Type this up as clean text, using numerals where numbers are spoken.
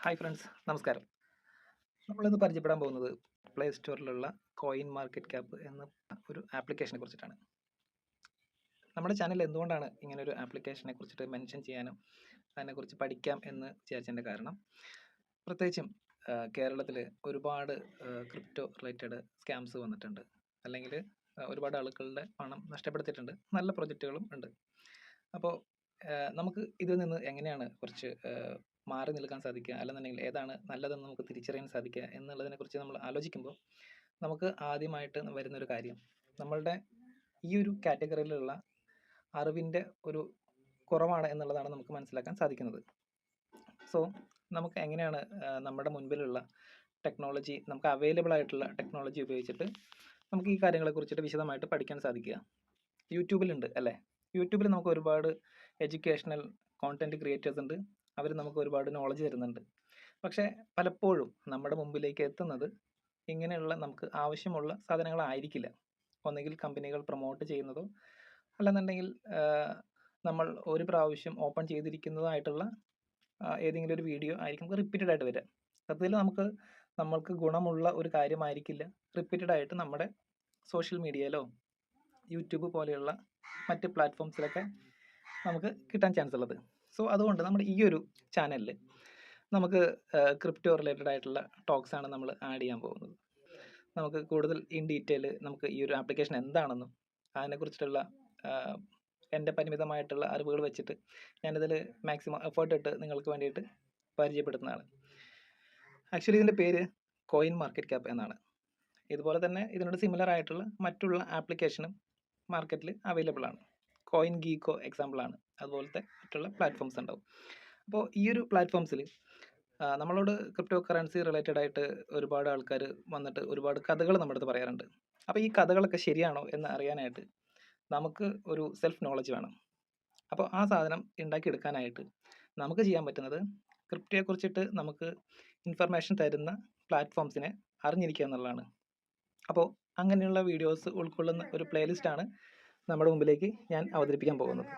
Hi friends, നമസ്കാരം. നമ്മളിന്ന് പരിചയപ്പെടാൻ പോകുന്നത് പ്ലേ സ്റ്റോറിലുള്ള കോയിൻ മാർക്കറ്റ് ക്യാപ്പ് എന്ന ഒരു ആപ്ലിക്കേഷനെ കുറിച്ചിട്ടാണ്. നമ്മുടെ ചാനൽ എന്തുകൊണ്ടാണ് ഇങ്ങനെ ഒരു ആപ്ലിക്കേഷനെ കുറിച്ചിട്ട് മെൻഷൻ ചെയ്യാനും അതിനെക്കുറിച്ച് പഠിക്കാം എന്ന് വിചാരിച്ചതിൻ്റെ കാരണം, പ്രത്യേകിച്ചും കേരളത്തിൽ ഒരുപാട് ക്രിപ്റ്റോ റിലേറ്റഡ് സ്കാംസ് വന്നിട്ടുണ്ട്, അല്ലെങ്കിൽ ഒരുപാട് ആളുകളുടെ പണം നഷ്ടപ്പെടുത്തിയിട്ടുണ്ട്. നല്ല പ്രൊജക്റ്റുകളും ഉണ്ട്. അപ്പോൾ നമുക്ക് ഇതിൽ നിന്ന് എങ്ങനെയാണ് കുറച്ച് മാറി നിൽക്കാൻ സാധിക്കുക, അല്ലെന്നുണ്ടെങ്കിൽ ഏതാണ് നല്ലതെന്ന് നമുക്ക് തിരിച്ചറിയാൻ സാധിക്കുക എന്നുള്ളതിനെക്കുറിച്ച് നമ്മൾ ആലോചിക്കുമ്പോൾ നമുക്ക് ആദ്യമായിട്ട് വരുന്നൊരു കാര്യം, നമ്മളുടെ ഈ ഒരു കാറ്റഗറിയിലുള്ള അറിവിൻ്റെ ഒരു കുറവാണ് എന്നുള്ളതാണ് നമുക്ക് മനസ്സിലാക്കാൻ സാധിക്കുന്നത്. സോ നമുക്ക് എങ്ങനെയാണ് നമ്മുടെ മുൻപിലുള്ള ടെക്നോളജി, നമുക്ക് അവൈലബിൾ ആയിട്ടുള്ള ടെക്നോളജി ഉപയോഗിച്ചിട്ട് നമുക്ക് ഈ കാര്യങ്ങളെ കുറിച്ചിട്ട് വിശദമായിട്ട് പഠിക്കാൻ സാധിക്കുക. യൂട്യൂബിലുണ്ട് അല്ലേ? യൂട്യൂബിൽ നമുക്ക് ഒരുപാട് എഡ്യൂക്കേഷണൽ കോണ്ടൻറ്റ് ക്രിയേറ്റേഴ്സ് ഉണ്ട്. അവർ നമുക്ക് ഒരുപാട് നോളജ് തരുന്നുണ്ട്. പക്ഷേ പലപ്പോഴും നമ്മുടെ മുമ്പിലേക്ക് എത്തുന്നത് ഇങ്ങനെയുള്ള നമുക്ക് ആവശ്യമുള്ള സാധനങ്ങളായിരിക്കില്ല. ഒന്നുകിൽ കമ്പനികൾ പ്രൊമോട്ട് ചെയ്യുന്നതോ അല്ലെന്നുണ്ടെങ്കിൽ നമ്മൾ ഒരു പ്രാവശ്യം ഓപ്പൺ ചെയ്തിരിക്കുന്നതായിട്ടുള്ള ഏതെങ്കിലും ഒരു വീഡിയോ ആയിരിക്കും നമുക്ക് റിപ്പീറ്റഡ് ആയിട്ട് വരിക. സത്യത്തിൽ നമ്മൾക്ക് ഗുണമുള്ള ഒരു കാര്യമായിരിക്കില്ല റിപ്പീറ്റഡ് ആയിട്ട് നമ്മുടെ സോഷ്യൽ മീഡിയയിലോ യൂട്യൂബ് പോലെയുള്ള മറ്റ് പ്ലാറ്റ്ഫോംസിലൊക്കെ നമുക്ക് കിട്ടാൻ ചാൻസ് ഉള്ളത്. സോ അതുകൊണ്ട് നമ്മുടെ ഈ ഒരു ചാനലിൽ നമുക്ക് ക്രിപ്റ്റോ റിലേറ്റഡ് ആയിട്ടുള്ള ടോക്സ് ആണ് നമ്മൾ ആഡ് ചെയ്യാൻ പോകുന്നത്. നമുക്ക് കൂടുതൽ ഇൻ ഡീറ്റെയിൽ നമുക്ക് ഈ ഒരു ആപ്ലിക്കേഷൻ എന്താണെന്നും അതിനെക്കുറിച്ചിട്ടുള്ള എൻ്റെ പരിമിതമായിട്ടുള്ള അറിവുകൾ വെച്ചിട്ട് ഞാനിതിൽ മാക്സിമം എഫേർട്ട് ഇട്ട് നിങ്ങൾക്ക് വേണ്ടിയിട്ട് പരിചയപ്പെടുത്തുന്നതാണ്. ആക്ച്വലി ഇതിൻ്റെ പേര് കോയിൻ മാർക്കറ്റ് ക്യാപ്പ് എന്നാണ്. ഇതുപോലെ തന്നെ ഇതിനോട് സിമിലർ ആയിട്ടുള്ള മറ്റുള്ള ആപ്ലിക്കേഷനും മാർക്കറ്റിൽ അവൈലബിൾ ആണ്. കോയിൻ ഗീക്കോ എക്സാമ്പിളാണ്. അതുപോലത്തെ മറ്റുള്ള പ്ലാറ്റ്ഫോംസ് ഉണ്ടാവും. അപ്പോൾ ഈ ഒരു പ്ലാറ്റ്ഫോംസിൽ നമ്മളോട് ക്രിപ്റ്റോ കറൻസി റിലേറ്റഡ് ആയിട്ട് ഒരുപാട് ആൾക്കാർ വന്നിട്ട് ഒരുപാട് കഥകൾ നമ്മുടെ അടുത്ത് പറയാറുണ്ട്. അപ്പോൾ ഈ കഥകളൊക്കെ ശരിയാണോ എന്ന് അറിയാനായിട്ട് നമുക്ക് ഒരു സെൽഫ് നോളജ് വേണം. അപ്പോൾ ആ സാധനം ഉണ്ടാക്കിയെടുക്കാനായിട്ട് നമുക്ക് ചെയ്യാൻ പറ്റുന്നത് ക്രിപ്റ്റോയെ കുറിച്ചിട്ട് നമുക്ക് ഇൻഫർമേഷൻ തരുന്ന പ്ലാറ്റ്ഫോംസിനെ അറിഞ്ഞിരിക്കുക എന്നുള്ളതാണ്. അപ്പോൾ അങ്ങനെയുള്ള വീഡിയോസ് ഉൾക്കൊള്ളുന്ന ഒരു പ്ലേലിസ്റ്റാണ് നമ്മുടെ മുമ്പിലേക്ക് ഞാൻ അവതരിപ്പിക്കാൻ പോകുന്നത്.